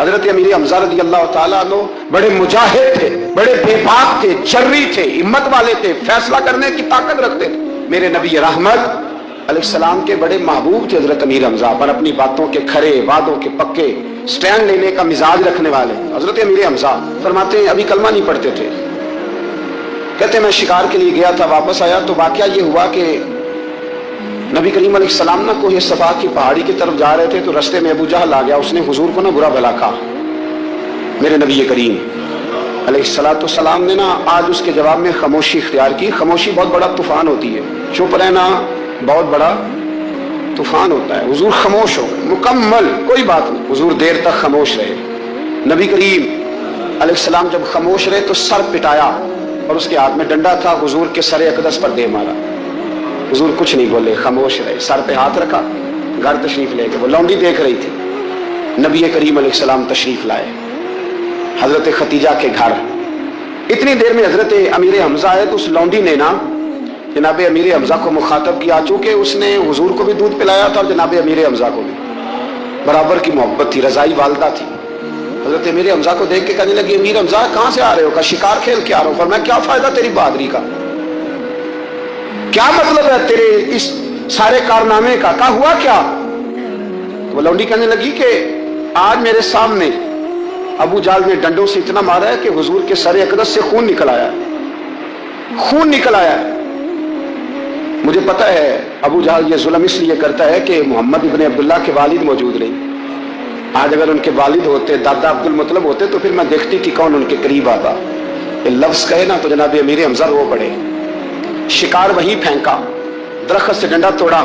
حضرت امیر حمزہ رضی اللہ تعالیٰ عنہ بڑے مجاہد تھے، بڑے بے باک تھے، جری تھے، ہمت والے تھے، فیصلہ کرنے کی طاقت رکھتے تھے۔ میرے نبی رحمت علیہ السلام کے بڑے محبوب تھے حضرت امیر حمزہ، پر اپنی باتوں کے کھرے، وعدوں کے پکے، سٹینڈ لینے کا مزاج رکھنے والے حضرت امیر حمزہ فرماتے ہیں ابھی کلمہ نہیں پڑھتے تھے، کہتے ہیں میں شکار کے لیے گیا تھا، واپس آیا تو واقعہ یہ ہوا کہ نبی کریم علیہ السلام نہ کوہ صفا کی پہاڑی کی طرف جا رہے تھے تو رستے میں ابو جہل آ گیا، اس نے حضور کو نہ برا بھلا کہا۔ میرے نبی کریم علیہ السلام نے نا آج اس کے جواب میں خاموشی اختیار کی۔ خاموشی بہت بڑا طوفان ہوتی ہے، چپ رہنا بہت بڑا طوفان ہوتا ہے۔ حضور خاموش ہو گئے، مکمل کوئی بات نہیں، حضور دیر تک خاموش رہے۔ نبی کریم علیہ السلام جب خاموش رہے تو سر پٹایا اور اس کے ہاتھ میں ڈنڈا تھا، حضور کے سر اقدس پر دے مارا۔ حضور کچھ نہیں بولے، خاموش رہے، سر پہ ہاتھ رکھا، گھر تشریف لے گئے۔ وہ لونڈی دیکھ رہی تھی، نبی کریم علیہ السلام تشریف لائے حضرت ختیجہ کے گھر۔ اتنی دیر میں حضرت امیر حمزہ آئے تو اس لونڈی نے نا جناب امیر حمزہ کو مخاطب کیا، چونکہ اس نے حضور کو بھی دودھ پلایا تھا اور جناب امیر حمزہ کو بھی، برابر کی محبت تھی، رضائی والدہ تھی۔ حضرت امیر حمزہ کو دیکھ کے کہنے لگی امیر حمزہ کہاں سے آ رہے ہو؟ کہا شکار کھیل کے آ رہا ہوں۔ فرمایا کیا فائدہ تیری بہادری کا، کیا مطلب ہے تیرے اس سارے کارنامے کا؟ کہا ہوا کیا؟ وہ لونڈی کہنے لگی کہ آج میرے سامنے ابو جہل نے ڈنڈوں سے اتنا مارا ہے کہ حضور کے سر اقدس سے خون نکل آیا ہے، خون نکل آیا ہے۔ مجھے پتا ہے ابو جہل یہ ظلم اس لیے کرتا ہے کہ محمد ابن عبداللہ کے والد موجود نہیں۔ آج اگر ان کے والد ہوتے، دادا عبد المطلب ہوتے تو پھر میں دیکھتی کہ کون ان کے قریب آتا۔ یہ لفظ کہے نا تو جناب امیر حمزہ رو پڑے۔ شکار وہیں پھینکا، درخت سے ڈنڈا توڑا۔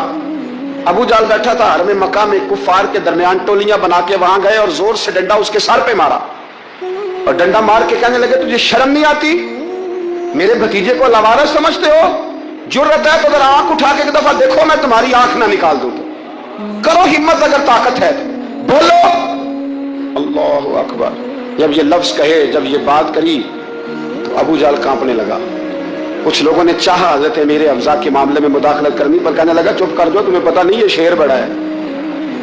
ابو جہل بیٹھا تھا حرم مکہ میں، کفار کے درمیان ٹولیاں بنا کے وہاں گئے اور زور سے ڈنڈا اس کے سر پہ مارا اور ڈنڈا مار کے کہنے لگے تجھے شرم نہیں آتی؟ میرے بھتیجے کو لاوارث سمجھتے ہو؟ جرأت ہے تو ذرا آنکھ اٹھا کے ایک دفعہ دیکھو، میں تمہاری آنکھ نہ نکال دوں تو کرو ہمت، اگر طاقت ہے تو بولو۔ اللہ اکبر۔ جب یہ لفظ کہے، جب یہ بات کری تو ابو جہل کانپنے لگا۔ کچھ لوگوں نے چاہا حضرت امیر حمزہ کے معاملے میں مداخلت کرنی، پر کہنے لگا چپ کر دو، تمہیں پتہ نہیں یہ شیر بڑا ہے،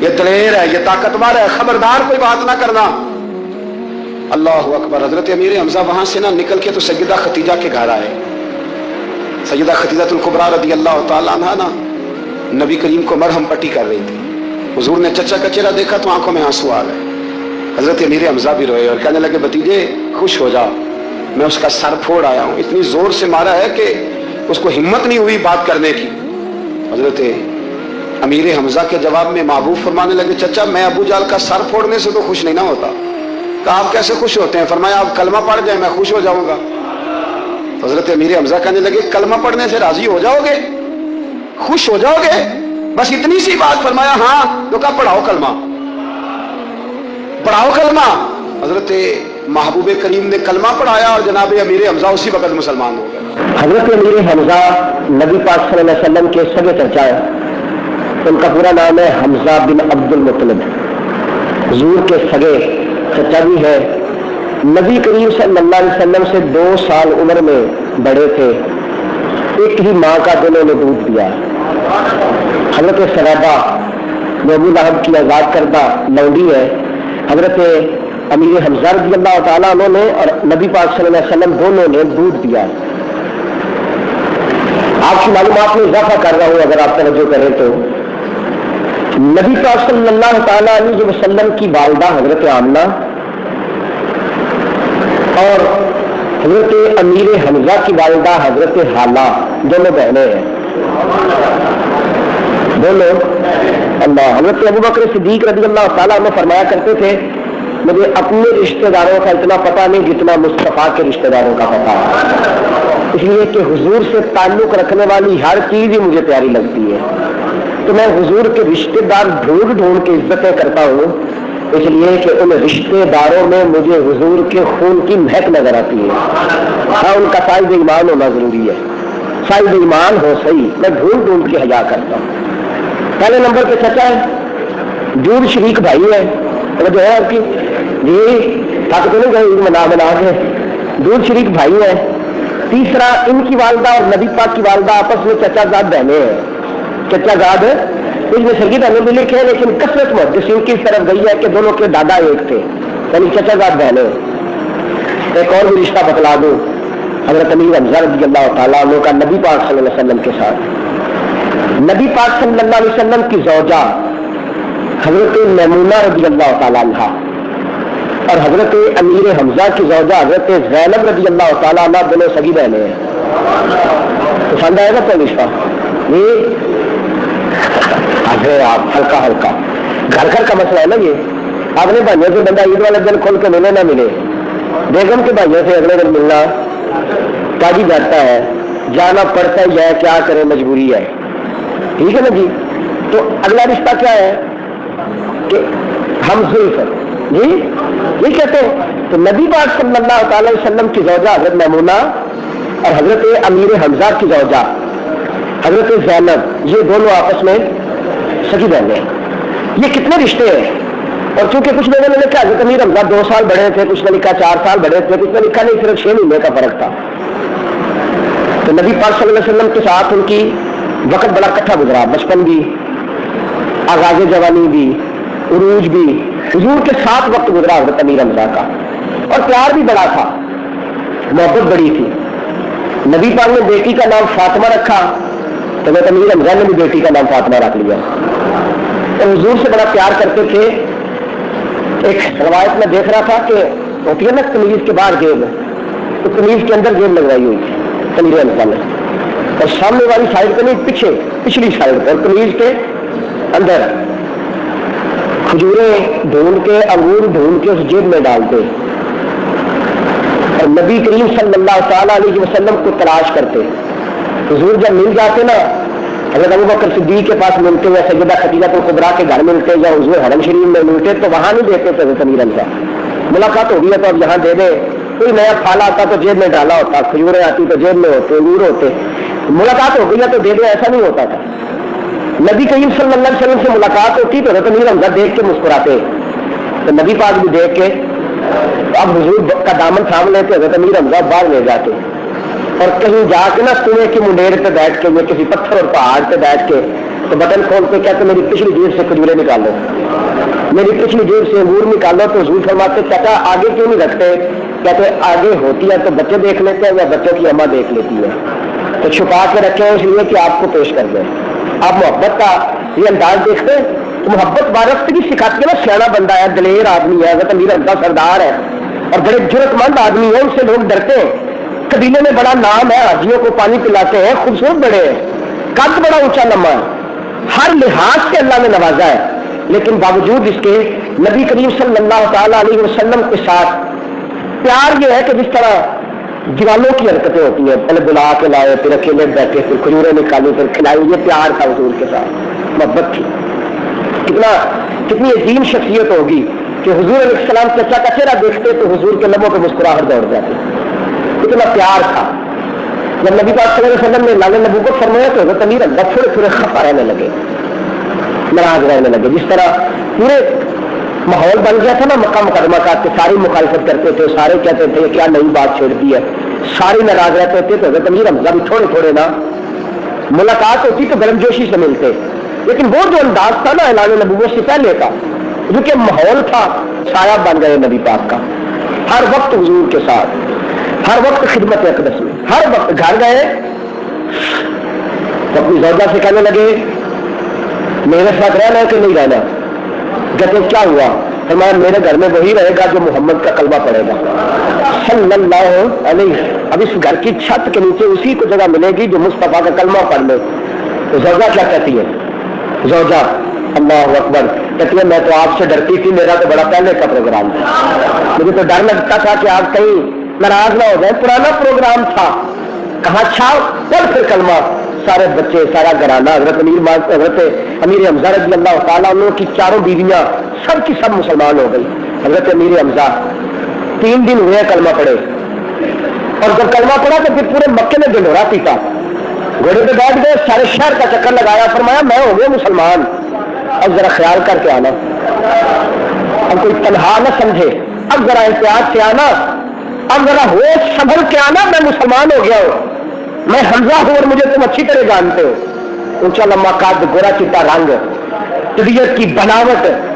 یہ دلیر ہے، یہ طاقتور ہے، خبردار کوئی بات نہ کرنا۔ اللہ اکبر۔ حضرت امیر حمزہ وہاں سے نہ نکل کے تو سیدہ ختیجہ کے گھر آئے۔ سیدہ ختیجہ الکبریٰ رضی اللہ تعالیٰ عنہا نا نبی کریم کو مرہم پٹی کر رہی تھی۔ حضور نے چچا کا چہرہ دیکھا تو آنکھوں میں آنسو آ گئے۔ حضرت امیر حمزہ بھی روئے اور کہنے لگے بھتیجے خوش ہو جاؤ، میں اس کا سر پھوڑ آیا ہوں، اتنی زور سے مارا ہے کہ اس کو ہمت نہیں ہوئی بات کرنے کی۔ حضرت امیر حمزہ کے جواب میں محبوب فرمانے لگے چچا میں ابو جہل کا سر پھوڑنے سے تو خوش نہیں نہ ہوتا۔ کہا آپ کیسے خوش ہوتے ہیں؟ فرمایا آپ کلمہ پڑھ جائیں میں خوش ہو جاؤں گا۔ حضرت امیر حمزہ کہنے لگے کلمہ پڑھنے سے راضی ہو جاؤ گے، خوش ہو جاؤ گے، بس اتنی سی بات؟ فرمایا ہاں۔ تو کہا پڑھاؤ کلمہ، پڑھاؤ کلمہ۔ حضرت محبوب کریم نے کلمہ پڑھایا اور جناب امیر حمزہ اسی وقت مسلمان ہو گئے۔ حضرت امیر حمزہ نبی پاک صلی اللہ علیہ وسلم کے سگے چچا ہے، ان کا پورا نام ہے حمزہ بن عبد المطلب، حضور کے سگے چچا بھی ہے۔ نبی کریم صلی اللہ علیہ وسلم سے 2 سال عمر میں بڑے تھے، ایک ہی ماں کا دونوں نے دودھ دیا۔ حضرت سرابہ جو ابو لہب کی آزاد کردہ لونڈی ہے، حضرت امیر حمزہ رضی اللہ تعالیٰ عنہ نے اور نبی پاک صلی اللہ علیہ وسلم دونوں نے دودھ دیا۔ آپ کی معلومات میں اضافہ کر رہا ہوں اگر آپ توجہ کریں تو، نبی پاک صلی اللہ تعالیٰ علیہ وسلم کی والدہ حضرت آمنہ اور حضرت امیر حمزہ کی والدہ حضرت حالہ دونوں بہنیں ہیں، دونوں اللہ۔ حضرت ابوبکر صدیق رضی اللہ تعالیٰ عنہ فرمایا کرتے تھے مجھے اپنے رشتہ داروں کا اتنا پتہ نہیں جتنا مصطفیٰ کے رشتہ داروں کا پتہ ہے، اس لیے کہ حضور سے تعلق رکھنے والی ہر چیز ہی مجھے پیاری لگتی ہے، تو میں حضور کے رشتہ دار ڈھونڈ ڈھونڈ کے عزتیں کرتا ہوں، اس لیے کہ ان رشتہ داروں میں مجھے حضور کے خون کی مہک نظر آتی ہے۔ ہاں ان کا صاحب ایمان ہونا ضروری ہے، صاحب ایمان ہو صحیح، میں ڈھونڈ ڈھونڈ کے حیا کرتا ہوں۔ پہلے نمبر پہ چچا ہے، دور شریک بھائی ہے، جو ہے آپ کی جی تھک تو نہیں گئے منا کے، دور شریک بھائی ہے۔ تیسرا ان کی والدہ اور نبی پاک کی والدہ آپس میں چچا زاد بہنیں ہیں، چچا زاد اس میں سرگی بہنیں بھی لکھے ہیں، لیکن کثرت محدثین کی طرف گئی ہے کہ دونوں کے دادا ایک تھے، یعنی چچا زاد بہنیں. ایک اور بھی رشتہ بتلا دوں, حضرت امیر حمزہ رضی اللہ تعالیٰ عنہ کا نبی پاک صلی اللہ علیہ وسلم کے ساتھ. نبی پاک صلی اللہ علیہ وسلم کی زوجہ حضرت میمونہ رضی اللہ تعالیٰ عنہ اور حضرت امیر حمزہ کی زوجہ حضرت زینب رضی اللہ تعالیٰ عنہ دونوں سگی بہنیں ہیں. پسند آئے گا تو رشتہ یہ آپ ہلکا ہلکا گھر گھر کا مسئلہ ہے نا. یہ اپنے بھائیوں سے بندہ عید والے دن کھول کے ملے نہ ملے, بیگم کے بھائیوں سے اگلے دن ملنا تاجی جاتا ہے, جانا پڑتا ہی ہے, کیا کرے مجبوری ہے. ٹھیک ہے نا جی. تو اگلا رشتہ کیا ہے کہ ہم زلفر جی یہ کہتے ہیں. تو نبی پاک صلی اللہ تعالی وسلم کی زوجہ حضرت میمونہ اور حضرت امیر حمزہ کی زوجہ حضرت زینب, یہ دونوں آپس میں سگی بہنیں ہیں. یہ کتنے رشتے ہیں. اور چونکہ کچھ لوگوں نے لکھا حضرت امیر حمزہ 2 سال بڑے تھے, کچھ نے لکھا 4 سال بڑے تھے, کچھ نے لکھا نہیں صرف 6 مہینے کا فرق تھا. تو نبی پاک صلی اللہ علیہ وسلم کے ساتھ ان کی وقت بڑا کٹھا گزرا, بچپن بھی, آغاز جوانی بھی, عروج بھی. حضور کے ساتھ وقت گزرا حضرت امیر حمزہ کا, اور پیار بھی بڑا تھا, محبت بڑی تھی. نبی پاک نے بیٹی کا نام فاطمہ رکھا تو حضرت امیر حمزہ نے بھی بیٹی کا نام فاطمہ رکھ لیا. اور حضور سے بڑا پیار کرتے تھے. ایک روایت میں دیکھ رہا تھا کہ ہوتی ہے نا قمیض کے باہر جیب, تو قمیض کے اندر جیب لگوائی ہوئی تھی امیر حمزہ نے, اور سامنے والی سائڈ پہ نہیں, پیچھے پچھلی سائڈ پہ, اور قمیض کے اندر کھجوریں ڈھونڈ کے, انگور ڈھونڈ کے اس جیب میں ڈالتے, اور نبی کریم صلی اللہ تعالی علیہ وسلم کو تلاش کرتے. حضور جب مل جاتے نا, حضرت ابوبکر صدیق کے پاس ملتے یا سیدہ خدیجہ الکبریٰ کے گھر ملتے یا حضور حرم شریف میں ملتے, تو وہاں نہیں دیتے تھے حضرت امیر حمزہ. ملاقات ہو گئی ہے تو اب یہاں دے دے. کوئی نیا پھل آتا تو جیب میں ڈالا ہوتا, کھجوریں آتی تو جیب میں ہوتے, انگور ہوتے. ملاقات ہو گئی ہے تو دے دے, ایسا نہیں ہوتا تھا. نبی کریم صلی اللہ علیہ وسلم سے ملاقات ہوتی تو حضرت امیر حمزہ دیکھ کے مسکراتے, تو نبی پاک بھی دیکھ کے اب حضور کا دامن تھام لیتے, حضرت امیر حمزہ باہر لے جاتے, اور کہیں جا کے نا کنویں کی منڈیر پہ بیٹھ کے, یا کسی پتھر اور پہاڑ پہ بیٹھ کے, تو بٹن کھول کے کہتے میری پچھلی جیب سے کھجوریں نکالو, میری پچھلی جیب سے انگور نکالو. تو حضور فرماتے چچا آگے کیوں نہیں رکھتے؟ کہتے آگے ہوتی ہے تو بچے دیکھ لیتے ہیں یا بچوں کی اماں دیکھ لیتی ہے, تو چھپا کے رکھے ہیں اس لیے کہ آپ کو پیش کر دیں. آپ محبت کا یہ انداز دیکھتے, تو محبت بارفت کی سکھاتی ہے نا. سیاح بندہ ہے, دلیر آدمی ہے, حضرت امیر حمزہ سردار ہے, اور بڑے جرت مند آدمی ہے, ان سے لوگ ڈرتے ہیں. قبیلے میں بڑا نام ہے, حاجیوں کو پانی پلاتے ہیں, خوبصورت بڑے ہیں, قد بڑا اونچا لمبا ہے, ہر لحاظ سے اللہ نے نوازا ہے. لیکن باوجود اس کے نبی کریم صلی اللہ تعالی علیہ وسلم کے ساتھ پیار یہ ہے کہ جس طرح جوانوں کی حرکتیں ہوتی ہیں, پہلے بلا کے لائے, پھر اکیلے بیٹھے, پھر کھجوریں نکالی, پھر کھلائی. یہ پیار تھا حضور کے ساتھ, محبت تھی. کتنی عظیم شخصیت ہوگی کہ حضور علیہ السلام چچا کا چہرہ دیکھتے تو حضور کے لبوں پہ مسکراہٹ دوڑ جاتی. اتنا پیار تھا. جب نبی پاک صلی اللہ علیہ وسلم نے اعلان نبوت فرمایا تو حضرت امیر حمزہ تھوڑے تھوڑے خفا رہنے لگے, ناراض رہنے لگے. جس طرح پورے ماحول بن گیا تھا نا مکہ مکرمہ کا, کہ ساری مخالفت کرتے تھے, سارے کہتے تھے کیا نئی بات چھیڑ دی ہے, سارے ناراض رہتے تھے. تو حضرت امیر حمزہ بھی تھوڑے تھوڑے نا ملاقات ہوتی تو گرم جوشی سے ملتے, لیکن وہ جو انداز تھا نا اعلان نبوت سے پہلے کا, جو کہ ماحول تھا, سایہ بن گئے نبی پاک کا. ہر وقت حضور کے ساتھ, ہر وقت خدمت اقدس میں, ہر وقت گھر گئے تو اپنی زوجہ سے کہنے لگے میرے ساتھ رہنا ہے کہ نہیں رہنا. کہتے کیا ہوا؟ فرمایا میرے گھر میں وہی رہے گا جو محمد کا کلمہ پڑھے گا صلی اللہ علیہ. اب اس گھر کی چھت کے نیچے اسی کو جگہ ملے گی جو مصطفیٰ کا کلمہ پڑھ لے. تو زوجہ کیا کہتی ہے؟ زوجہ اللہ اکبر کہتی ہے میں تو آپ سے ڈرتی تھی, میرا تو بڑا پہلے کا پروگرام تھا, مجھے تو ڈر لگتا تھا کہ آپ کہیں ناراض نہ ہو جائے, پرانا پروگرام تھا. کہاں چھاؤ پڑھ پھر کلمہ. سارے بچے, سارا گھرانہ, حضرت امیر حمزہ رضی اللہ تعالیٰ عنہ کی 4 بیویاں سب کی سب مسلمان ہو گئی. حضرت امیر حمزہ 3 دن ہوئے کلمہ پڑھے, اور جب کلمہ پڑھا تو پھر پورے مکے میں ڈنڈورا پیٹا, گھوڑے پہ بیٹھ گئے, سارے شہر کا چکر لگایا, فرمایا میں ہو گیا مسلمان, اب ذرا خیال کر کے آنا, اب کوئی تنہا نہ سمجھے, اب ذرا احتیاط سے آنا, اب ذرا ہوش سنبھل کے آنا, میں مسلمان ہو گیا ہوں, میں حمزہ ہوں اور مجھے تم اچھی طرح جانتے ہو. اونچا لمبا قد, گورا چٹا رنگ, طبیعت کی بناوٹ,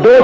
2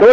2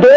2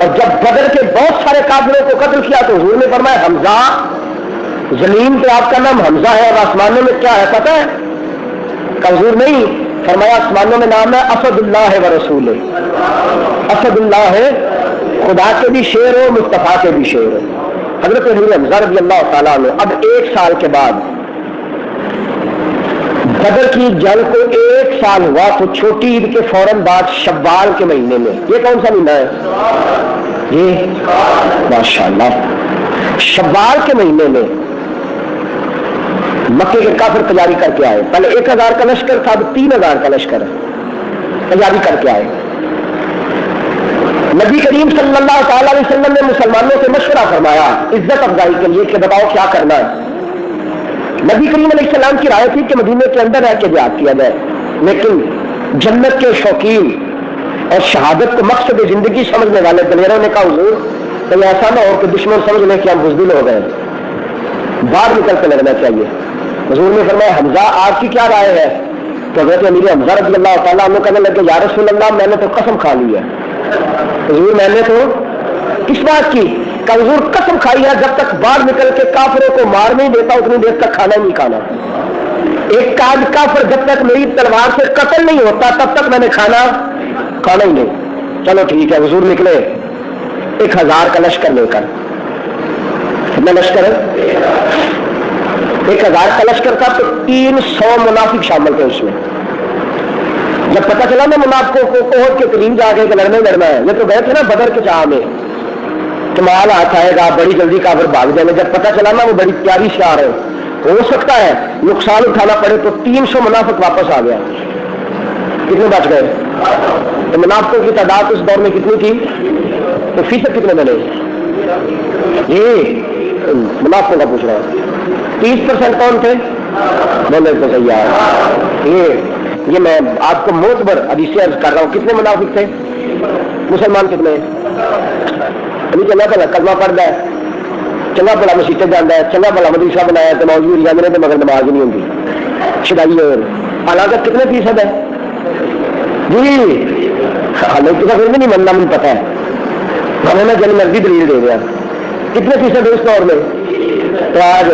اور جب بدر کے بہت سارے کافروں کو قتل کیا تو حضور نے فرمایا حمزہ، زمین پہ آپ کا نام حمزہ ہے اور آسمانوں میں کیا ہے پتہ ہے؟ کہ حضور نہیں، فرمایا آسمانوں میں نام ہے اسد اللہ و رسول، اسد اللہ ہے، خدا کے بھی شیر ہو، مصطفیٰ کے بھی شیر ہو۔ حضرت امیر حمزہ رضی اللہ تعالیٰ عنہ اب 1 سال کے بعد بدر کی جنگ کو 1 سال ہوا تو چھوٹی عید کے فوراً بعد شوال کے مہینے میں، یہ کون سا مہینہ ہے؟ یہ ماشاءاللہ شوال کے مہینے میں مکے کے کافر تیاری کر کے آئے۔ پہلے 1000 کا لشکر تھا، اب 3000 کا لشکر تیاری کر کے آئے۔ نبی کریم صلی اللہ تعالی علیہ وسلم نے مسلمانوں سے مشورہ فرمایا عزت افزائی کے لیے کہ بتاؤ کیا کرنا ہے۔ نبی کریم علیہ السلام کی رائے تھی کہ مدینے کے اندر رہ کے جہاد کیا جائے، لیکن جنت کے شوقین اور شہادت کو مقصد زندگی سمجھنے والے دلیروں نے کہا حضور کہیں ایسا نہ ہو کہ دشمن سمجھ لیں کہ ہم بزدل ہو گئے، باہر نکل کے لڑنا چاہیے۔ حضور نے فرمایا حمزہ آپ کی کیا رائے ہے؟ تو حضرت امیر حمزہ رضی اللہ تعالیٰ عنہ کہنے لگے یا رسول اللہ میں نے تو قسم کھا لی ہے، حضور میں نے تو کس بات کی؟ کہ حضور قسم کھائی ہے جب تک باہر نکل کے کافروں کو مار نہیں دیتا اتنی دیر تک کھانا نہیں کھانا، ایک کافر جب تک میری تلوار سے قتل نہیں ہوتا تب تک میں نے کھانا ہی نہیں۔ چلو ٹھیک ہے، حضور نکلے 1000 کا لشکر لے کر، کتنا لشکر ہے؟ 1000 کا لشکر تھا تو 300 منافق شامل تھے اس میں۔ جب پتہ چلا نا منافقوں کو احد کے قریب جا کے لڑنا ہے، یہ تو گئے تھے نا بدر کے چاہ میں کمال ہاتھ آئے گا بڑی جلدی کافر بھاگ جائیں گے، جب پتہ چلا نا وہ بڑی پیاری شعار ہے، ہو سکتا ہے نقصان اٹھانا پڑے، تو 300 منافق واپس آ گیا۔ کتنے بچ گئے؟ تو منافقوں کی تعداد اس دور میں کتنی تھی؟ تو فیصد کتنے بنے؟ یہ منافقوں کا پوچھ رہا ہوں، 30% کون تھے؟ بولے تو صحیح ہے۔ یہ میں آپ کو معتبر حدیث عرض کر رہا ہوں، کتنے منافق تھے؟ مسلمان کتنے؟ ابھی چنگا بھلا کلمہ پڑھتا ہے، چنگا بھلا مسیطے جانا ہے، چنگا بھلا مدرسہ بنایا تو موجود جانے تو مگر نماز نہیں ہوتی شدائی، اور حالانکہ کتنے فیصد ہے؟ جی حالانکہ پھر بھی نہیں مننا، مجھے پتا ہے، ہمیں میں جن مرضی دلیل دے رہا، کتنے فیصد ہے اس دور میں؟ تو آج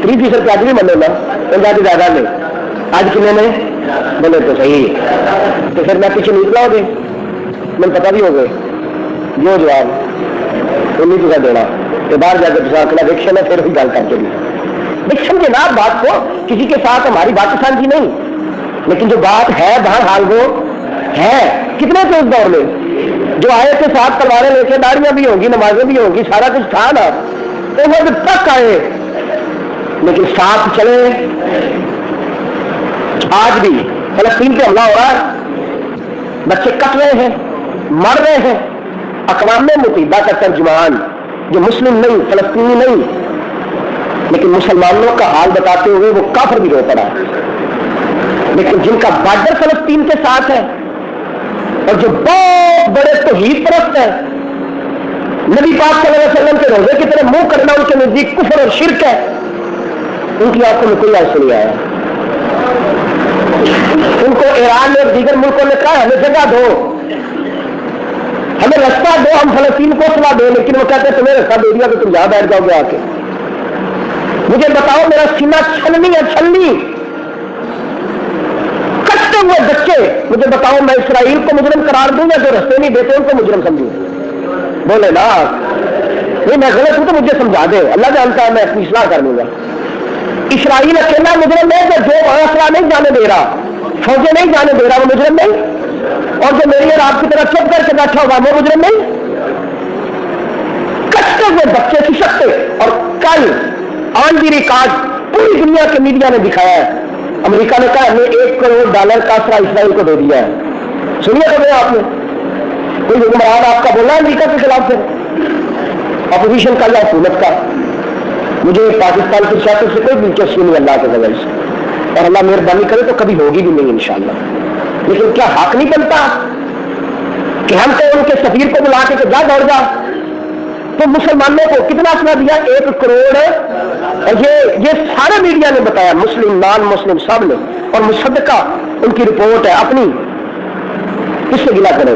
3% آج بھی منو نا، پنجاب زیادہ نے آج کتنے میں؟ بولے تو صحیح، تو پھر میں پیچھے نکلا ہو گئے، مجھے پتا بھی ہو گئے جو جواب 19% دینا کہ باہر جا کے اگلا ویکشن ہے، پھر بھی گل کر کے بھی سمجھے نا بات کو، کسی کے ساتھ ہماری بات سانجھی نہیں، لیکن جو بات ہے بہرحال وہ ہے۔ کتنے تھے اس دور میں جو آئے تھے ساتھ تلواریں لے کے، داڑیاں بھی ہوں گی، نمازیں بھی ہوں گی، سارا کچھ تھا نا، تو وہ جب تک آئے لیکن ساتھ چلے۔ آج بھی فلسطین پہ حملہ ہو رہا ہے، بچے کٹ رہے ہیں، مر رہے ہیں، اقوام متحدہ کا ترجمان جو مسلم نہیں، فلسطینی نہیں، لیکن مسلمانوں کا حال بتاتے ہوئے وہ کافر بھی رو پڑا ہے، لیکن جن کا بارڈر فلسطین کے ساتھ ہے اور جو بہت بڑے توحید پرست ہیں، نبی پاک صلی اللہ علیہ وسلم کے روزے کی طرح منہ کرنا ان کے نزدیک کفر اور شرک ہے، ان کی آنکھوں میں کوئی آنسو نہیں آیا۔ ان کو ایران اور دیگر ملکوں نے کہا ہمیں جگہ دو، ہمیں رستہ دو، ہم فلسطین کو اصلاح دیں، لیکن وہ کہتے ہیں تمہیں رستہ دے دیا تو تم یہاں بیٹھ جاؤ گے آ کے، مجھے بتاؤ میرا سینہ چھلنی ہے، چھلنی کٹتے ہوئے بچے، مجھے بتاؤ میں اسرائیل کو مجرم قرار دوں یا جو رستے نہیں دیتے ان کو مجرم سمجھوں؟ بولے نا نہیں میں غلط ہوں تو مجھے سمجھا دے، اللہ جانتا ہے میں اپنی اصلاح کر لوں گا۔ اسرائیل اکیلا مجرم ہے جو اصلاح نہیں جانے دے رہا، فوجیں نہیں جانے دے رہا، وہ مجرم نہیں، اور جو میری اور آپ کی طرح چپ کر کے بیٹھا ہوگا وہ مجرم نہیں۔ کٹتے ہوئے بچے کھسکتے، اور کل آن دی ریکارڈ پوری دنیا کے میڈیا نے دکھایا ہے، امریکہ نے کہا ہم نے $1 کروڑ کا اسرا اسرائیل کو دے دیا ہے۔ سنیے کبھی آپ نے کوئی حکمران آپ کا بولا امریکہ کے خلاف سے، اپوزیشن کا یا حکومت کا؟ مجھے پاکستان کی سیاست سے کوئی دلچسپی نہیں اللہ کے فضل سے، اور اللہ مہربانی کرے تو کبھی ہوگی بھی نہیں انشاءاللہ، لیکن کیا حق نہیں بنتا کہ ہم کو ان کے سفیر کو بلا کے جا دوڑ جا؟ تو مسلمانوں کو کتنا اسلحہ دیا؟ 1 کروڑ، اور یہ سارے میڈیا نے بتایا، مسلم نان مسلم سب نے، اور مصدقہ ان کی رپورٹ ہے اپنی، کس سے گلا کرے؟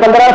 15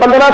15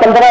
15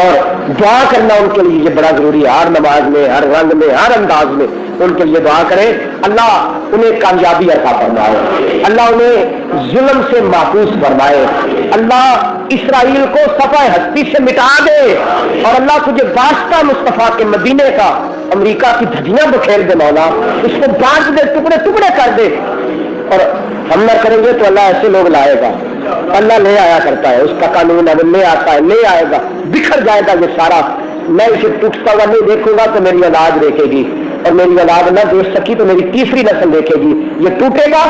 اور دعا کرنا ان کے لیے یہ بڑا ضروری ہے. ہر نماز میں، ہر رنگ میں، ہر انداز میں ان کے لیے دعا کریں. اللہ انہیں کامیابی عطا فرمائے، اللہ انہیں ظلم سے محفوظ فرمائے، اللہ اسرائیل کو صفحہ ہستی سے مٹا دے، اور اللہ تجھے واسطہ مصطفیٰ کے مدینے کا امریکہ کی دھجیاں بکھیر دے مولا، اس کو بانٹ دے، ٹکڑے ٹکڑے کر دے. اور ہم نہ کریں گے تو اللہ ایسے لوگ لائے گا. اللہ لے آیا کرتا ہے، اس کا قانون اب لے آتا ہے، لے آئے گا، بکھر جائے گا یہ سارا. میں اسے ٹوٹتا ہوا نہیں دیکھوں گا تو میری اولاد دیکھے گی، اور میری اولاد نہ دیکھ سکی تو میری تیسری نسل دیکھے گی. یہ ٹوٹے گا،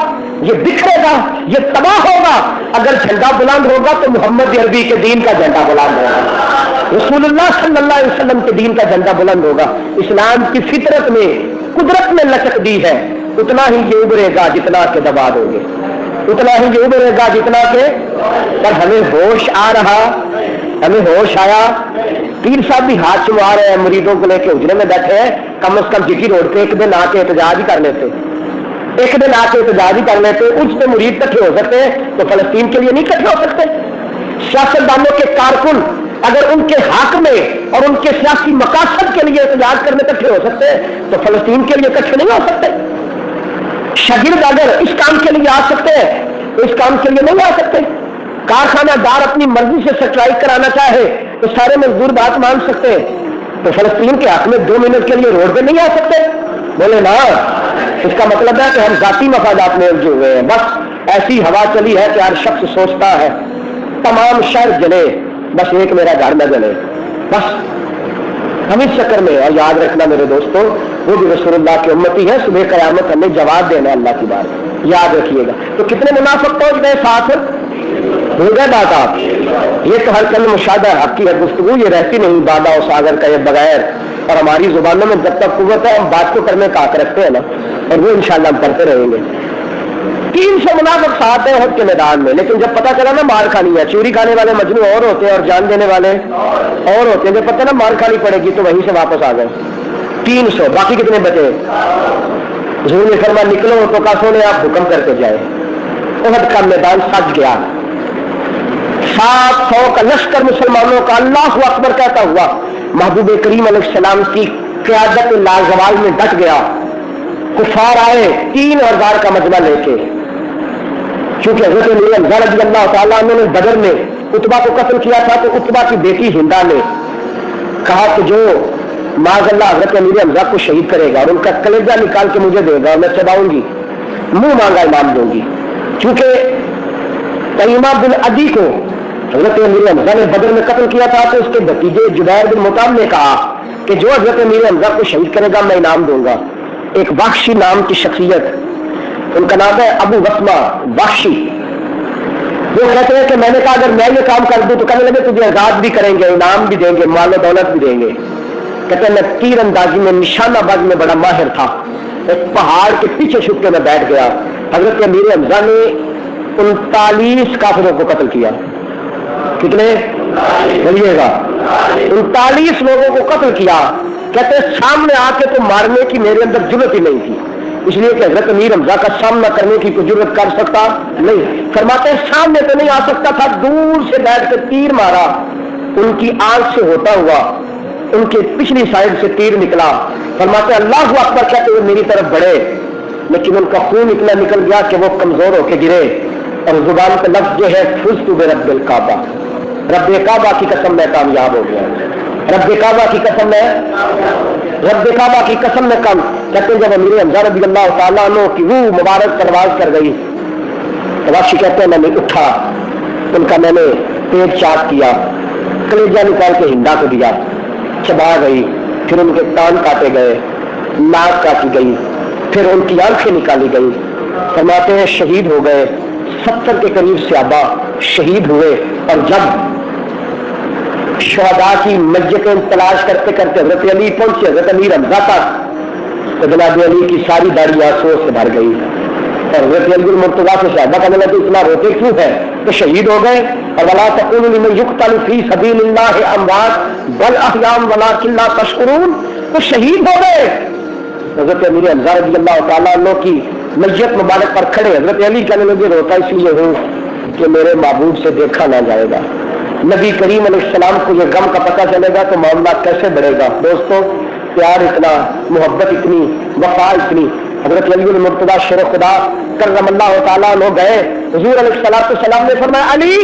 یہ بکھرے گا، یہ تباہ ہوگا. اگر جھنڈا بلند ہوگا تو محمد عربی کے دین کا جھنڈا بلند ہوگا، رسول اللہ صلی اللہ علیہ وسلم کے دین کا جھنڈا بلند ہوگا. اسلام کی فطرت میں، قدرت میں لچک دی ہے، اتنا ہی یہ ابھرے گا جتنا کہ دبا دو گے، اتنا ہی یہ ابھرے گا جتنا کہ. پر ہمیں ہوش آ رہا، ہمیں ہوش آیا. پیر صاحب بھی ہاتھ چموا رہے ہیں، مریدوں کو لے کے اجرے میں بیٹھے ہیں. کم از کم جکی روڈ پہ ایک دن آ کے احتجاج ہی کر لیتے، ایک دن آ کے احتجاج ہی کر لیتے. اس پہ مرید کٹھے ہو سکتے ہیں تو فلسطین کے لیے نہیں کٹھے ہو سکتے؟ سیاستدانوں کے کارکن اگر ان کے حق میں اور ان کے سیاسی مقاصد کے لیے احتجاج کرنے کٹھے ہو سکتے ہیں تو فلسطین کے لیے کٹھے نہیں ہو سکتے؟ شاگرد اگر اس کام کے لیے آ سکتے ہیں تو اس کام کے لیے نہیں آ سکتے؟ کارخانہ دار اپنی مرضی سے سٹرائک کرانا چاہے تو سارے مزدور بات مان سکتے ہیں، تو فلسطین کے حق میں 2 منٹ کے لیے روڈ پہ نہیں آ سکتے؟ بولے نا. اس کا مطلب ہے کہ ہم ذاتی مفادات میں الجھے ہوئے ہیں. بس ایسی ہوا چلی ہے کہ ہر شخص سوچتا ہے تمام شہر جلے، بس ایک میرا گھر نہ جلے. بس ہم اس چکر میں. اور یاد رکھنا میرے دوستوں، وہ بھی رسول اللہ کی امتی ہے، صبح قیامت ہمیں جواب دینا اللہ کی بات، یاد رکھیے گا. تو کتنے منافق پہنچ گئے ساتھ؟ ہو گئے بات آپ. یہ تو ہر کل مشاہدہ حق کی ہے گفتگو، یہ رہتی نہیں بادہ و ساگر کا یہ بغیر. اور ہماری زبانوں میں جب تک قوت ہے ہم بات کو کرنے کا حق رکھتے ہیں نا، اور وہ انشاءاللہ ہم کرتے رہیں گے. 300 منافق ساتھ ہیں احد کے میدان میں، لیکن جب پتا چلا نا مار کھانی ہے، چوری کھانے والے مجنو اور ہوتے ہیں اور جان دینے والے اور ہوتے ہیں. جب پتا نا مار کھانی پڑے گی تو وہیں سے واپس آ گئے 300. باقی کتنے بچے؟ حضور نے فرمایا نکلو تو کافروں نے آپ حکم کرتے جائے. احد کا میدان سج گیا، 700 کا لشکر مسلمانوں کا اللہ اکبر کہتا ہوا محبوب کریم علیہ السلام کی قیادت لازوال میں ڈٹ گیا. کفار آئے 3000 کا مجمع لے کے، چونکہ حضرت علی رضی اللہ تعالیٰ عنہ نے بدر میں عتبہ کو قتل کیا تھا تو عتبہ کی بیٹی ہندا نے کہا کہ جو معاذ اللہ حضرت امیر حمزہ کو شہید کرے گا اور ان کا کلیجہ نکال کے مجھے دے گا میں چباؤں گی، منہ مانگا امام دوں گی. چونکہ تیمہ بن عدی کو حضرت امیر حمزہ نے بدر میں قتل کیا تھا تو اس کے بھتیجے جبیر بن مطعم نے کہا کہ جو حضرت امیر حمزہ کو شہید کرے گا میں انعام دوں گا. ایک بخشی نام کی شخصیت، ان کا نام ہے ابو وسمہ بخشی، وہ کہتے ہیں کہ میں نے کہا اگر میں یہ کام کر دوں تو کہنے لگے تجھے آزاد بھی کریں گے، انعام بھی دیں گے، مال و دولت بھی دیں گے. کہتے ہیں میں تیر اندازی میں نشانہ بازی میں بڑا ماہر تھا. ایک پہاڑ کے پیچھے چھپ کے میں بیٹھ گیا. حضرت امیر حمزہ نے 39 کافروں کو قتل کیا. کتنے؟ بولیے گا. 39 لوگوں کو قتل کیا. کہتے ہیں سامنے آ کے تو مارنے کی میرے اندر جرت ہی نہیں تھی، اس لیے کہ حضرت امیر حمزہ کا سامنا کرنے کی کوئی جرت کر سکتا نہیں. فرماتے ہیں سامنے تو نہیں آ سکتا تھا، دور سے بیٹھ کے تیر مارا. ان کی آنکھ سے ہوتا ہوا ان کے پچھلی سائڈ سے تیر نکلا. فرماتے ہیں اللہ اکبر کہتے ہوئے میری طرف بڑھے، لیکن ان کا خون اتنا نکل گیا کہ وہ کمزور ہو کے گرے. اور زبان کا لفظ جو ہے فزت برب الکعبہ، رب کعبہ کی قسم میں کامیاب ہو گیا. رب کعبہ کی قسم میں، رب کعبہ کی قسم میں کم. کہتے ہیں جب امیر حمزہ رضی اللہ تعالیٰ عنہ کی روح مبارک پرواز کر گئی تو واشی کہتے ہیں میں نے اٹھا، ان کا میں نے پیٹ چاک کیا، کلیجہ نکال کے ہندا کو دیا، چبا گئی. پھر ان کے کان کاٹے گئے، ناک کاٹی گئی، پھر ان کی آنکھیں نکالی گئی. فرماتے ہیں شہید ہو گئے. 70 کے قریب صحابہ شہید ہوئے. اور جب شہداء کی میتیں تلاش کرتے کرتے حضرت علی پہنچے، حضرت امیر حمزہ تک، تو جناب علی کی ساری داڑھی آنسوں سے بھر گئی. اور حضرت علی المرتضیٰ سے صحابہ کہنے لگے اتنا روتے کیوں ہے؟ تو شہید ہو گئے. اور ولا تقولوا لمن يقتل في سبيل الله اموات بل احياء ولكن لا تشعرون. تو شہید ہو گئے. حضرت امیر حمزہ رضی اللہ تعالیٰ عنہ کی میت مبارک پر کھڑے حضرت علی کہنے لگے روتا اس لیے ہوں کہ میرے محبوب سے دیکھا نہ جائے گا، نبی کریم علیہ السلام کو یہ غم کا پتہ چلے گا تو معاملہ کیسے بڑھے گا؟ دوستوں پیار اتنا، محبت اتنی، وفا اتنی. حضرت علی المرتضیٰ شیر خدا کرم اللہ تعالیٰ عنہ گئے، حضور علیہ السلام نے فرمایا علی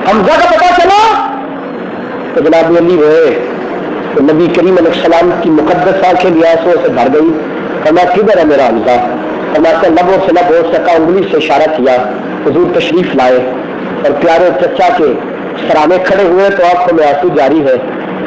حمزہ کا پتہ چلا؟ تو جناب علی ہوئے تو نبی کریم علیہ السلام کی مقدس آنکھیں بھی آنسوں سے بھر گئی. فرمایا کدھر ہے میرا حمزہ؟ فرمایا لبوں سے نہ بول سکا، انگلی سے اشارہ کیا. حضور تشریف لائے اور پیارے چچا کے سرانے کھڑے ہوئے تو آنکھوں میں آنسو جاری ہے.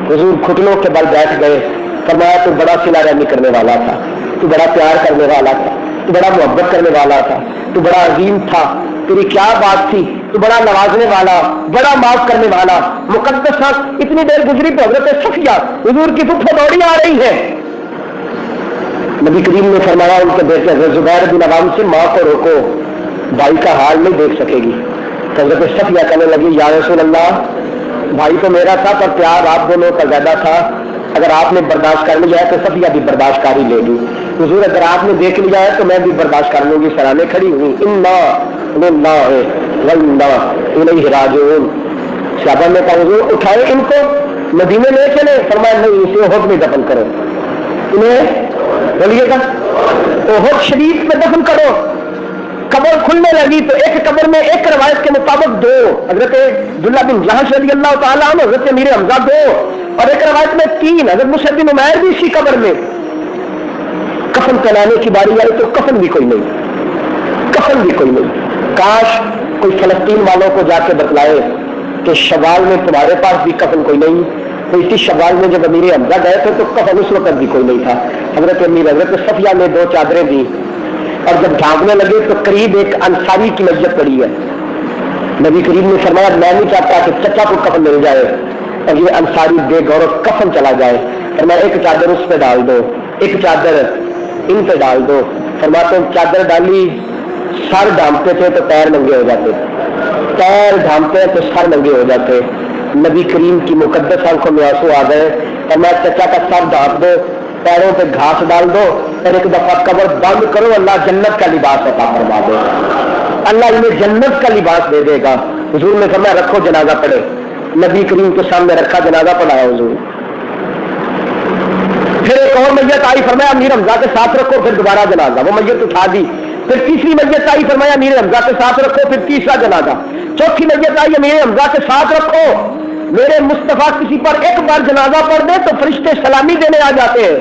حضور گھٹنوں کے بل بیٹھ گئے. فرمایا تو بڑا صلہ رحمی کرنے والا تھا، تو بڑا پیار کرنے والا تھا، تو بڑا محبت کرنے والا تھا، تو بڑا عظیم تھا، تیری کیا بات تھی، تو بڑا نوازنے والا، بڑا معاف کرنے والا. مقدس اتنی دیر گزری تو حضرت صفیہ حضور کی پھپھو دوڑی آ رہی ہے. نبی کریم نے فرمایا ان کے بیٹے حضرت زبیر بن عوام سے ماں کو روکو، بھائی کا حال نہیں دیکھ سکے گی. حضرت صفیہ کہنے لگی یا رسول اللہ بھائی تو میرا تھا پر پیار آپ دونوں کا زیادہ تھا، اگر آپ نے برداشت کر لیا ہے تو صفیہ بھی برداشت کر ہی لے گی. حضور اگر آپ نے دیکھ لیا ہے تو میں بھی برداشت کر لوں گی. سرانے کھڑی ہوئی انا للہ و انا الیہ راجعون. صحابہ نے کہا حضور اٹھائے ان کو مدینے لے چلے. فرمایا نہیں اسے احد میں دفن کرو. انہیں بولیے گا احد شریف میں دفن کرو. قبر کھلنے لگی تو ایک قبر میں ایک روایت کے مطابق دو، حضرت عبداللہ بن جہش رضی اللہ تعالیٰ عنہ، حضرت امیر حمزہ دو، اور ایک روایت میں تین، حضرت مصعب بن عمیر بھی اسی قبر میں. کفن پہنانے کی باری آئی تو کفن بھی کوئی نہیں، کفن بھی کوئی نہیں. کاش کوئی فلسطین والوں کو جا کے بتلائے کہ شوال میں تمہارے پاس بھی کفن کوئی نہیں. تو اسی شوال میں جب امیر حمزہ گئے تھے تو کفن اس وقت بھی کوئی نہیں تھا. حضرت صفیہ نے 2 چادریں دی اور جب ڈھانپنے لگے تو قریب ایک انصاری کی میت پڑی ہے. نبی کریم نے فرمایا میں نہیں چاہتا کہ چچا کو کفن مل جائے اور یہ انصاری بے غور کفن چلا جائے. فرمایا ایک چادر اس پہ ڈال دو، ایک چادر ان پہ ڈال دو. فرماتے چادر ڈالی، سر ڈھانپتے تھے تو پیر ننگے ہو جاتے، پیر ڈھانپتے تو سر ننگے ہو جاتے. نبی کریم کی مقدس آنکھوں میں آنسو آ گئے. فرمایا چچا کا سر ڈھانپ دو، پیروں پہ گھاس ڈال دو اور ایک دفعہ قبر بند کرو، اللہ جنت کا لباس عطا فرما دے گا، اللہ انہیں جنت کا لباس دے دے گا. حضور نے فرمایا رکھو جنازہ پڑھے. نبی کریم کے سامنے رکھا، جنازہ پڑھایا حضور. پھر ایک اور میت آئی، فرمایا امیر حمزہ کے ساتھ رکھو. پھر دوبارہ جنازہ، وہ میت اٹھا دی. پھر تیسری میت آئی، فرمایا امیر حمزہ کے ساتھ رکھو. پھر تیسرا جنازہ. چوتھی میت آئی، امیر حمزہ کے ساتھ رکھو. میرے مصطفیٰ کسی پر ایک بار جنازہ پڑھ دے تو فرشتے سلامی دینے آ جاتے ہیں.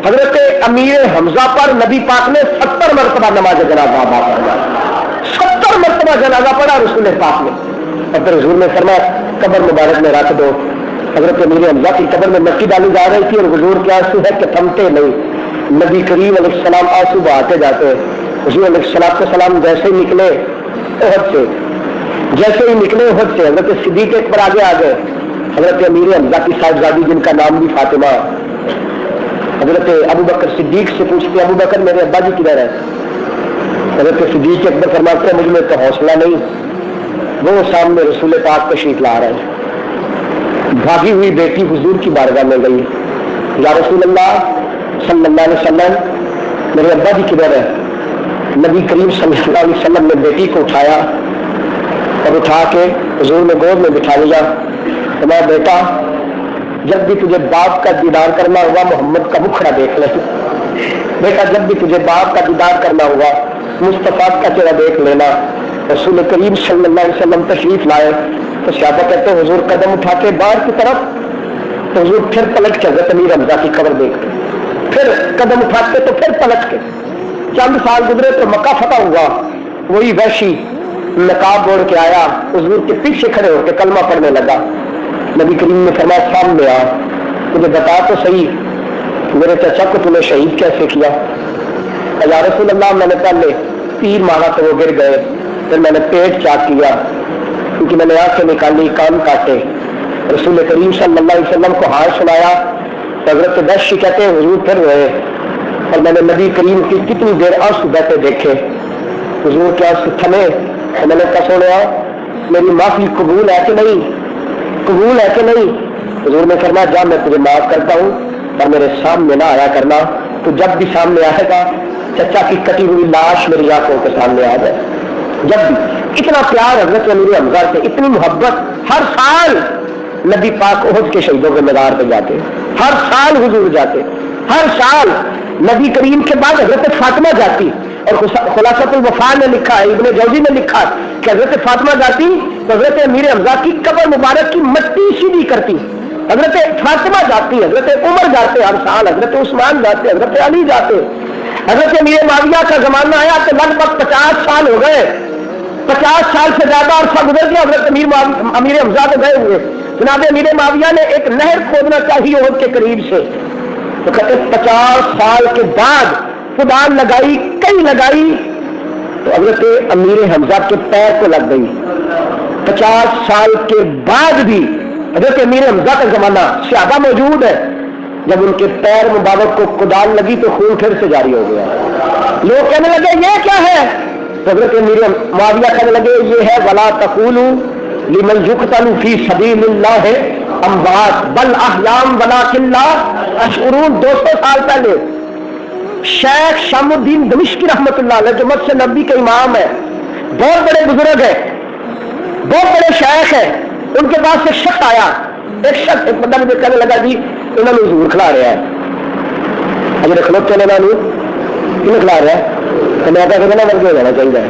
حضرت امیر حمزہ پر نبی پاک نے 70 مرتبہ نماز جنازہ ادا فرمایا، 70 مرتبہ جنازہ پڑھا رسول پاک نے. اور پھر حضور نے فرمایا قبر مبارک میں رکھ دو. حضرت امیر حمزہ کی قبر میں مٹی ڈالی جا رہی تھی اور حضور کے آنسو ہے کہ تھمتے نہیں. نبی کریم علیہ السلام آنسو بہاتے جاتے. حضور علیہ السلام جیسے ہی نکلے احد سے، جیسے ہی نکلے احد سے، حضرت صدیق اکبر آگے آ گئے. حضرت امیر حمزہ کی صاحبزادی جن کا نام بھی فاطمہ، حضرت ابو بکر صدیق سے پوچھتے ابو بکر میرے ابا جی کدھر ہے؟ حضرت صدیق اکبر فرماتے ہیں مجھ میں تو حوصلہ نہیں، وہ سامنے رسول پاک تشریف لا رہے ہیں. بھاگی ہوئی بیٹی حضور کی بارگاہ میں گئی، یا رسول اللہ صلی اللہ علیہ وسلم میرے ابا جی کدھر ہے؟ نبی کریم صلی اللہ علیہ وسلم نے بیٹی کو اٹھایا اور اٹھا کے حضور نے گود میں بٹھا لیا. فرمایا بیٹا جب بھی تجھے باپ کا دیدار کرنا ہوا محمد کا مکھڑا دیکھ لے. بیٹا جب بھی تجھے باپ کا دیدار کرنا ہوا مصطفیٰ کا چہرہ دیکھ لینا. رسول کریم صلی اللہ علیہ وسلم تشریف لائے تو صحابہ کہتے ہیں حضور قدم اٹھا کے باہر کی طرف، تو حضور پھر پلٹ کے حضرت امیر حمزہ کی قبر دیکھتے، پھر قدم اٹھاتے تو پھر پلٹ کے. چند سال گزرے تو مکہ فتح ہوا، وہی وحشی نقاب اوڑھ کے آیا، حضور کے پیچھے کھڑے ہو کے کلمہ پڑھنے لگا. نبی کریم نے فرمایا سامنے آ، مجھے بتا تو صحیح میرے چچا کو تم نے شہید کیسے کیا؟ یا رسول اللہ میں نے پہلے تیر مارا تو وہ گر گئے، پھر میں نے پیٹ چاک کیا کیونکہ میں نے آنکھیں نکالی، کان کاٹے. رسول کریم صلی اللہ علیہ وسلم کو حال سنایا. حضرت دہشی کہتے ہیں حضور پھر ہوئے اور میں نے نبی کریم کی کتنی دیر آنسو بہتے دیکھے. حضور کے آنسو تھمے اور میں نے کہا سنیا میری معافی قبول ہے کہ نہیں، قبول ہے کہ نہیں؟ حضور نے فرمایا جا میں تجھے معاف کرتا ہوں اور میرے سامنے نہ آیا کرنا. تو جب بھی سامنے آئے گا چچا کی کٹی ہوئی لاش میری آنکھوں کے سامنے آ جائے، جب بھی اتنا پیار حضرت امیر حمزہ سے، اتنی محبت. ہر سال نبی پاک احد کے شہیدوں کے مزار پہ جاتے، ہر سال حضور جاتے، ہر سال نبی کریم کے بعد حضرت فاطمہ جاتی. اور خلاصۃ الوفا نے لکھا ہے، ابن جوزی نے لکھا کہ حضرت فاطمہ جاتی تو حضرت امیر حمزہ کی قبر مبارک کی مٹی سیدھی کرتی. حضرت فاطمہ جاتی، حضرت عمر جاتے ہر سال، حضرت عثمان جاتے، حضرت علی جاتے. حضرت امیر معاویہ کا زمانہ آیا تو لگ بھگ 50 سال ہو گئے، 50 سال سے زیادہ عرصہ گزر گیا، حضرت امیر حمزہ تو گئے ہوئے. جناب امیر معاویہ نے ایک نہر کھودنا چاہیے احد کے قریب سے، تو کہتے 50 سال کے بعد خدا لگائی، کئی لگائی تو حضرت امیر حمزہ کے پیر کو لگ گئی. 50 سال کے بعد بھی حضرت امیر حمزہ کا زمانہ صحابہ موجود ہے، جب ان کے پیر مبارک کو کدال لگی تو خون پھر سے جاری ہو گیا. لوگ کہنے لگے یہ کیا ہے؟ تو حضرت امیر معاویہ کہنے لگے یہ ہے ولا تقولوا لمن يقتل في سبيل الله اموات بل احیاء ولكن لا تشعرون. 200 سال پہلے شیخ شام الدین دمشقی رحمت اللہ علیہ جو مسجد نبی کے امام ہے، بہت بڑے بزرگ ہیں، بہت بڑے شیخ ہیں، ان کے پاس ایک شخص آیا، ایک بندہ مجھے کہنے لگا جی انہوں نے حضور کھلا رہا ہے، اجے کھلوتے نے انہوں کھلا رہا ہے تو میں کہا کہ ورگے ہو جانا چاہیے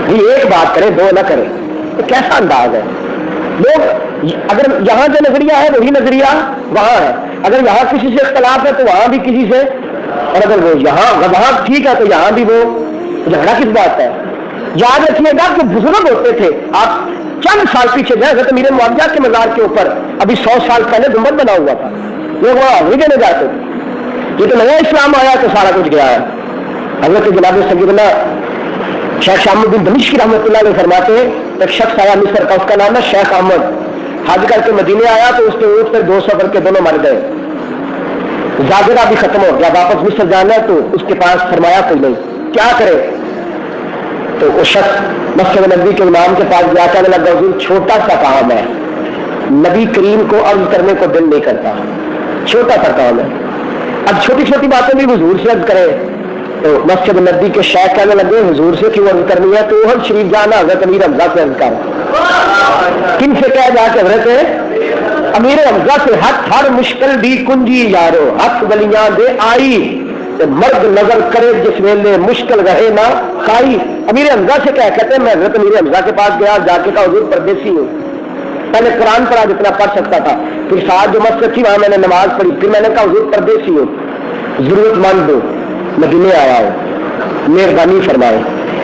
جی، ایک بات کرے دو نہ کرے. تو کیسا انداز ہے؟ لوگ اگر یہاں جو نظریہ ہے وہی نظریہ وہاں ہے، اگر یہاں کسی سے اختلاف ہے تو وہاں بھی کسی سے، اور اگر وہ یہاں وہاں ٹھیک ہے تو یہاں بھی وہ جھگڑا کس بات ہے؟ یاد رکھیے گا کہ بزرگ ہوتے تھے. آپ چند سال پیچھے جائیں، حضرت امیر معاویہ کے مزار کے اوپر ابھی 100 سال پہلے گنبد بنا ہوا تھا، لوگ وہاں نہیں دینے جاتے تھے. یہ تو نیا اسلام آیا تو سارا کچھ گیا ہے. حضرت جناب سیدنا شیخ شام الدین دمشقی رحمۃ اللہ علیہ فرماتے ہیں ایک شخص آیا مصر کا، اس کا نام ہے شیخ احمد، حج کر کے مدینے آیا تو اس کے اونٹ پر 200 کر کے دونوں مر گئے. زاجرہ بھی ختم ہو گیا، واپس مصر جانا ہے تو اس کے پاس فرمایا کوئی نہیں، کیا کرے؟ تو وہ شخص مسجد نبی کے امام کے پاس جا کر لگا حضور چھوٹا سا کام ہے، نبی کریم کو عرض کرنے کو دل نہیں کرتا، چھوٹا سا کام ہے. اب چھوٹی چھوٹی باتیں بھی حضور سے عرض کرے. تو مسجد نبی کے شیخ کہنے لگے حضور سے کیوں عرض کرنی ہے؟ تو احد شریف جانا، حضرت امیر حمزہ سے عرض کر. کن سے کہہ جا کے حضرت امیر حمزہ سے ہاتھ ہر مشکل دی کنجی یارو ہاتھ گلیاں دے آئی، مرد نظر کرے جس ویلے مشکل رہے نہ کھائی. امیر حمزہ سے کیا کہتے ہیں؟ میں حضرت امیر حمزہ کے پاس گیا، جا کے کہا حضور پردیسی ہوں. پہلے قرآن پڑھا جتنا پڑھ سکتا تھا، پھر ساتھ جو مسجد تھی وہاں میں نے نماز پڑھی، پھر میں نے کہا حضور پردیسی ہوں، ضرورت مند ہوں، مدینے آیا ہوں، مہربانی فرمائے.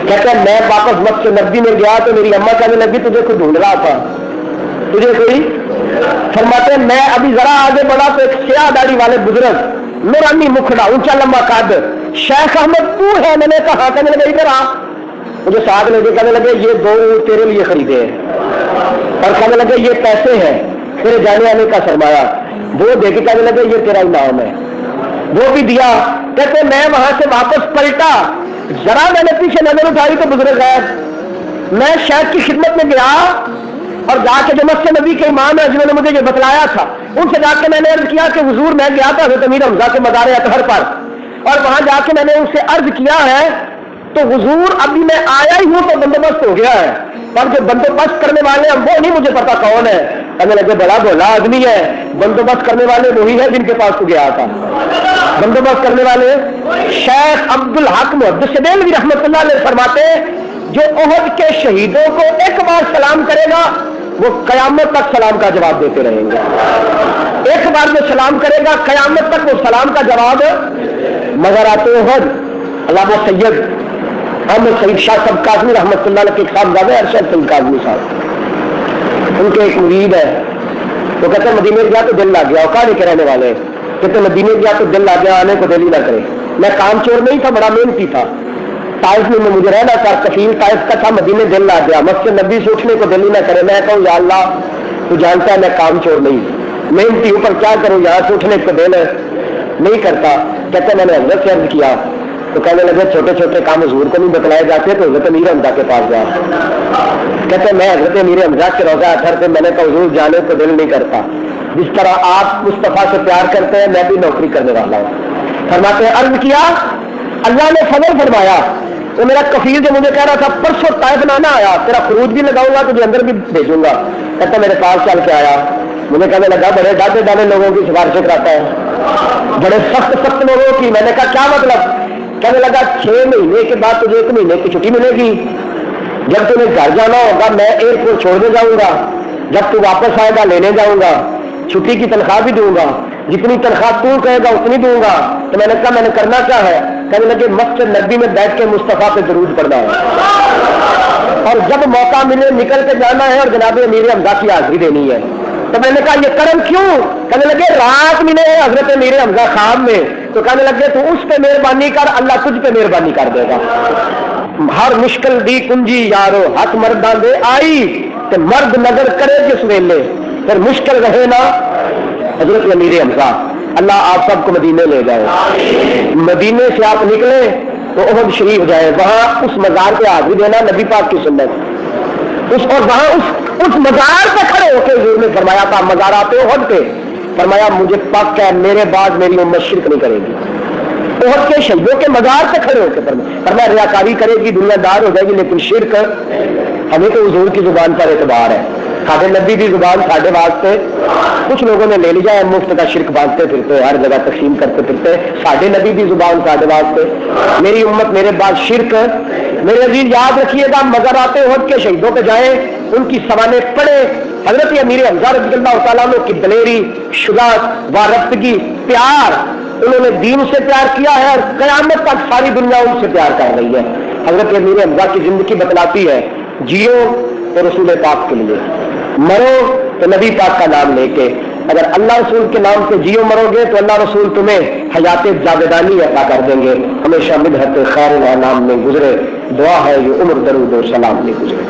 کہتے ہیں میں واپس مسجد نبی میں گیا تو میری اماں کہنے لگی تجھے کوئی ڈھونڈ رہا تھا، تجھے کوئی. فرماتے ہیں میں ابھی ذرا آگے بڑھا تو ایک سیاہ داڑھی والے بزرگ، نورانی مکھڑا، اونچا لمبا قد، شیخ احمد تو ہے؟ میں نے کہا. کہنے لگے ادھر آ. مجھے ساتھ لے کے کہنے لگے یہ 2 اونٹ تیرے لیے خریدے ہیں، اور کہنے لگے یہ پیسے ہیں تیرے جانے آنے کا سرمایہ. وہ دے کے کہنے لگے یہ تیرا انعام ہے، وہ بھی دیا. کہتے میں وہاں سے واپس پلٹا، ذرا میں نے پیچھے نظر اٹھائی تو بزرگ ہے. میں شیخ کی خدمت میں گیا اور جا کے جو مسجد نبی کے امام ہے جنہوں نے مجھے یہ بتلایا تھا ان سے جا کے میں نے عرض کیا کہ حضور میں گیا تھا حضرت امیر حمزہ کے مزار اطہر پر، اور وہاں جا کے میں نے ان سے عرض کیا ہے تو حضور ابھی میں آیا ہی ہوں تو بندوبست ہو گیا ہے، پر جو بندوبست کرنے والے ہیں وہ نہیں مجھے پتا کون ہے. کہنے لگے بڑا بولا آدمی ہے، بندوبست کرنے والے وہی ہے جن کے پاس تو گیا تھا. بندوبست کرنے والے شیخ عبد الحق محدث دہلوی رحمۃ اللہ علیہ فرماتے جو احد کے شہیدوں کو ایک بار سلام کرے گا وہ قیامت تک سلام کا جواب دیتے رہیں گے. ایک بار جو سلام کرے گا قیامت تک وہ سلام کا جواب. مزارات احد علامہ سید احمد سعید شاہ صاحب کاظمی رحمۃ اللہ علیہ کے صاحبزادے ارشد سعید کاظمی صاحب، ان کے ایک مرید ہے، وہ کہتے ہیں مدینے گیا تو دل لگ گیا، اوقاڑے کے رہنے والے کہتے مدینے گیا تو دل لگ گیا، آنے کو دل ہی نہ کرے. میں کام چور نہیں تھا، بڑا محنتی تھا، طائف میں مجھے رہنا تھا، کفیل طائف کا تھا، مدینے دل لگ گیا، مسجد نبی سے اٹھنے کو دل ہی نہ کرے. میں کہوں یا اللہ تو جانتا ہے میں کام چور نہیں، محنتی ہوں، پر کیا کروں یہاں سے اٹھنے کو دل نہیں کرتا. کہتے میں نے حضرت سے عرض کیا تو کہنے لگے چھوٹے چھوٹے کام حضور کو نہیں بتلائے جاتے تو حضرت امیر حمزہ کے پاس گیا. کہتے میں حضرت امیر حمزہ کے روضہ اطہر پہ میں نے کہا حضور جانے کو دل نہیں کرتا، جس طرح آپ مصطفیٰ سے پیار کرتے ہیں میں بھی نوکری کرنے والا ہوں. فرماتے ہیں عرض کیا اللہ نے فضل فرمایا وہ میرا کفیل جو مجھے کہہ رہا تھا پرسوں طائف نانا آیا تیرا خروج بھی لگاؤں گا تجھے اندر بھی بھیجوں گا، کہتا میرے پاس چل کے آیا، مجھے کہنے لگا بڑے ڈاڈے ڈاڈے لوگوں کی سفارشیں کراتا ہے، بڑے سخت سخت لوگوں کی۔ میں نے کہا کیا مطلب؟ کہنے لگا 6 مہینے کے بعد تجھے 1 مہینے کی چھٹی ملے گی، جب تمہیں گھر جانا ہوگا میں ایئرپورٹ چھوڑنے جاؤں گا، جب تو واپس آئے گا لینے جاؤں گا، چھٹی کی تنخواہ بھی دوں گا، جتنی تنخواہ تو کہے گا اتنی دوں گا۔ تو میں نے کہا میں نے کرنا کیا ہے؟ کہنے لگے مسجد نبی میں بیٹھ کے مصطفیٰ پہ درود پڑھنا ہے، اور جب موقع ملے نکل کے جانا ہے اور جناب امیر حمزہ کی حاضری دینی ہے۔ تو میں نے کہا یہ کرم کیوں؟ کہنے لگے رات ملے حضرت امیر حمزہ خواب میں، تو کہنے لگے تو اس پہ مہربانی کر، اللہ تجھ پہ مہربانی کر دے گا۔ ہر مشکل دی کنجی یارو ہاتھ مرداں دے آئی، تے مرد نظر کرے جس ویلے پھر مشکل رہے نا۔ حضرت امیر حمزہ اللہ آپ سب کو مدینے لے جائے، مدینے سے آپ نکلے تو احد شریف جائے، وہاں اس مزار پہ حاضری دینا نبی پاک کی سنت، اور وہاں اس مزار پہ کھڑے ہو کے حضور نے فرمایا تھا مزارات احد پہ، فرمایا مجھے پاک ہے میرے بعد میری امت شرک نہیں کرے گی۔ احد کے شہیدوں کے مزار پہ کھڑے ہو کے فرمایا ریاکاری کرے گی دنیا دار ہو جائے گی لیکن شرک، ہمیں تو حضور کی زبان پر اعتبار ہے، ساڈے نبی کی زبان ساڈے واسطے، کچھ لوگوں نے لے لیا ہے مفت کا شرک باندھتے پھرتے ہر جگہ تقسیم کرتے پھرتے، ساڈے نبی کی زبان ساڈے واسطے، میری امت میرے بعد شرک۔ میرے عزیز یاد رکھیے گا مزارات احد کے شہیدوں پہ جائیں، ان کی سوانے پڑھے، حضرت امیر حمزہ رضی اللہ تعالیٰ عنہ کی دلیری، شجاعت، وارفتگی، پیار، انہوں نے دین سے پیار کیا ہے اور قیامت تک ساری دنیا ان سے پیار کر رہی ہے۔ حضرت امیر حمزہ کی زندگی بتلاتی ہے جیو تو رسول پاک کے لیے، مرو تو نبی پاک کا نام لے کے، اگر اللہ رسول کے نام سے جیو مرو گے تو اللہ رسول تمہیں حیات جاویدانی عطا کر دیں گے، ہمیشہ مدحت خیر الانام میں گزرے، دعا ہے یہ عمر درود و سلام میں گزرے۔